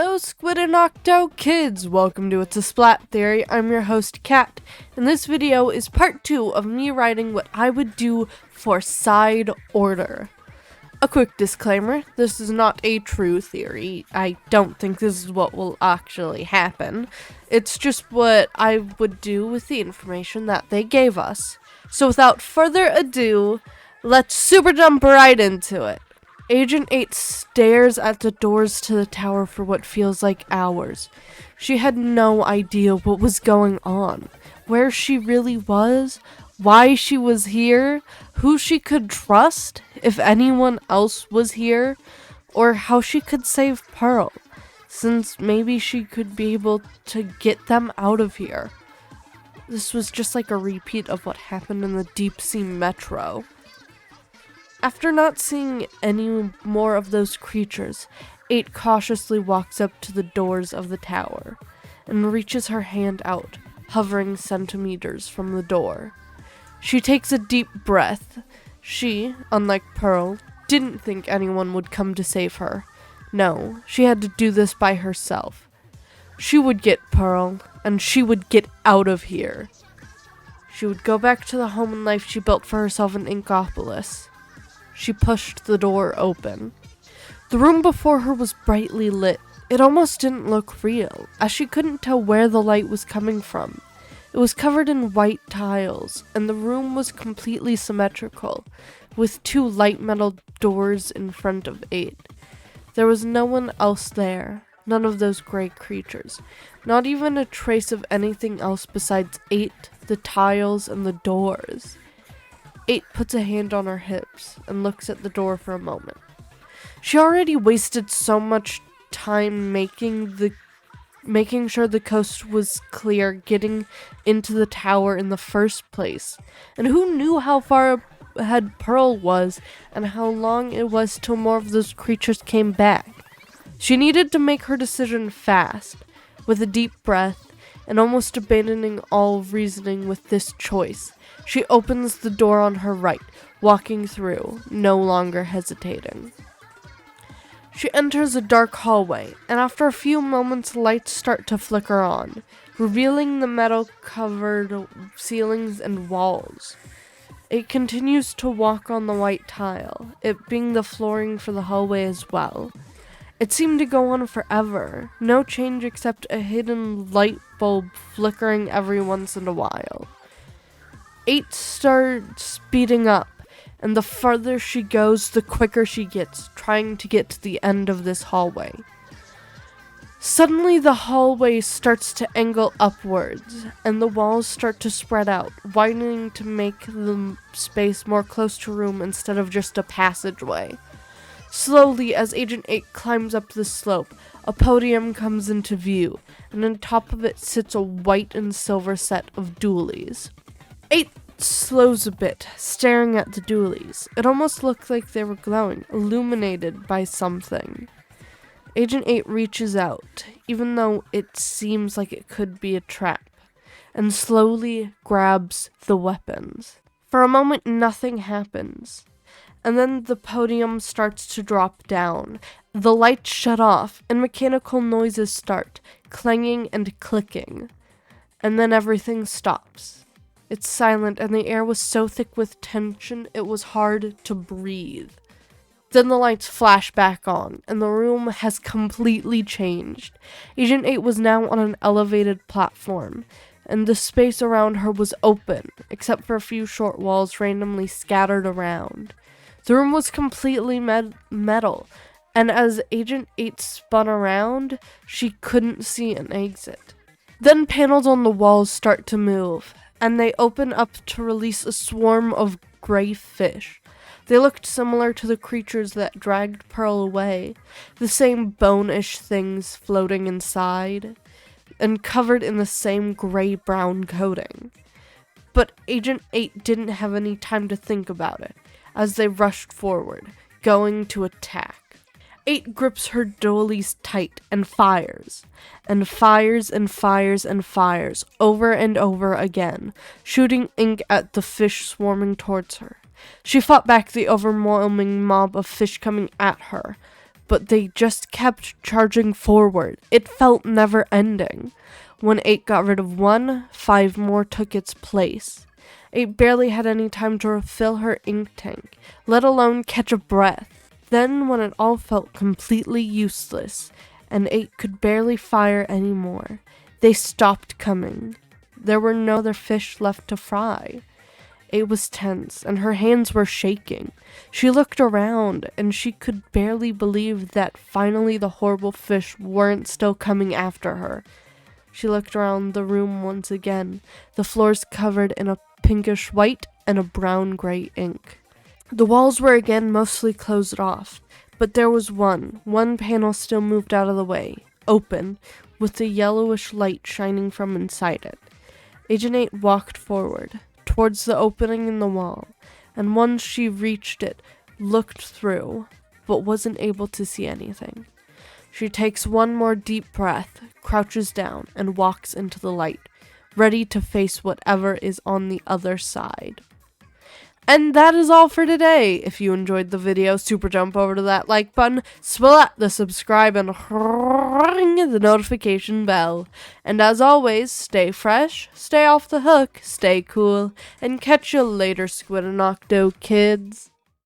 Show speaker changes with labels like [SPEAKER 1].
[SPEAKER 1] Hello, Squid and Octo kids! Welcome to It's a Splat Theory. I'm your host, Kat, and this video is part 2 of me writing what I would do for side order. A quick disclaimer, this is not a true theory. I don't think this is what will actually happen. It's just what I would do with the information that they gave us. So without further ado, let's super jump right into it. Agent 8 stares at the doors to the tower for what feels like hours. She had no idea what was going on, where she really was, why she was here, who she could trust, if anyone else was here, or how she could save Pearl, since maybe she could be able to get them out of here. This was just like a repeat of what happened in the deep sea metro. After not seeing any more of those creatures, 8 cautiously walks up to the doors of the tower and reaches her hand out, hovering centimeters from the door. She takes a deep breath. She, unlike Pearl, didn't think anyone would come to save her. No, she had to do this by herself. She would get Pearl, and she would get out of here. She would go back to the home and life she built for herself in Inkopolis. She pushed the door open. The room before her was brightly lit. It almost didn't look real, as she couldn't tell where the light was coming from. It was covered in white tiles, and the room was completely symmetrical, with 2 light metal doors in front of 8. There was no one else there, none of those gray creatures, not even a trace of anything else besides 8, the tiles, and the doors. 8 puts a hand on her hips and looks at the door for a moment. She already wasted so much time making sure the coast was clear, getting into the tower in the first place. And who knew how far ahead Pearl was and how long it was till more of those creatures came back. She needed to make her decision fast, with a deep breath, and almost abandoning all reasoning with this choice. She opens the door on her right, walking through, no longer hesitating. She enters a dark hallway, and after a few moments lights start to flicker on, revealing the metal-covered ceilings and walls. It continues to walk on the white tile, it being the flooring for the hallway as well. It seemed to go on forever, no change except a hidden light bulb flickering every once in a while. 8 starts speeding up, and the farther she goes, the quicker she gets, trying to get to the end of this hallway. Suddenly, the hallway starts to angle upwards, and the walls start to spread out, widening to make the space more close to a room instead of just a passageway. Slowly, as Agent 8 climbs up the slope, a podium comes into view, and on top of it sits a white and silver set of doolies. 8 slows a bit, staring at the doolies. It almost looked like they were glowing, illuminated by something. Agent 8 reaches out, even though it seems like it could be a trap, and slowly grabs the weapons. For a moment, nothing happens. And then the podium starts to drop down. The lights shut off, and mechanical noises start, clanging and clicking. And then everything stops. It's silent, and the air was so thick with tension, it was hard to breathe. Then the lights flash back on, and the room has completely changed. Agent 8 was now on an elevated platform, and the space around her was open, except for a few short walls randomly scattered around. The room was completely metal, and as Agent 8 spun around, she couldn't see an exit. Then panels on the walls start to move, and they open up to release a swarm of gray fish. They looked similar to the creatures that dragged Pearl away, the same bone-ish things floating inside, and covered in the same gray-brown coating. But Agent 8 didn't have any time to think about it, as they rushed forward, going to attack. 8 grips her doilies tight and fires, and fires and fires and fires, over and over again, shooting ink at the fish swarming towards her. She fought back the overwhelming mob of fish coming at her, but they just kept charging forward. It felt never ending. When 8 got rid of one, 5 more took its place. 8 barely had any time to refill her ink tank, let alone catch a breath. Then, when it all felt completely useless, and 8 could barely fire anymore, they stopped coming. There were no other fish left to fry. 8 was tense, and her hands were shaking. She looked around, and she could barely believe that finally the horrible fish weren't still coming after her. She looked around the room once again, the floors covered in a pinkish white and a brown-gray ink. The walls were again mostly closed off, but there was one panel still moved out of the way, open, with a yellowish light shining from inside it. Agent 8 walked forward, towards the opening in the wall, and once she reached it, looked through, but wasn't able to see anything. She takes one more deep breath, crouches down, and walks into the light, ready to face whatever is on the other side. And that is all for today. If you enjoyed the video, super jump over to that like button, splat the subscribe, and ring the notification bell. And as always, stay fresh, stay off the hook, stay cool, and catch you later, Squid and Octo kids.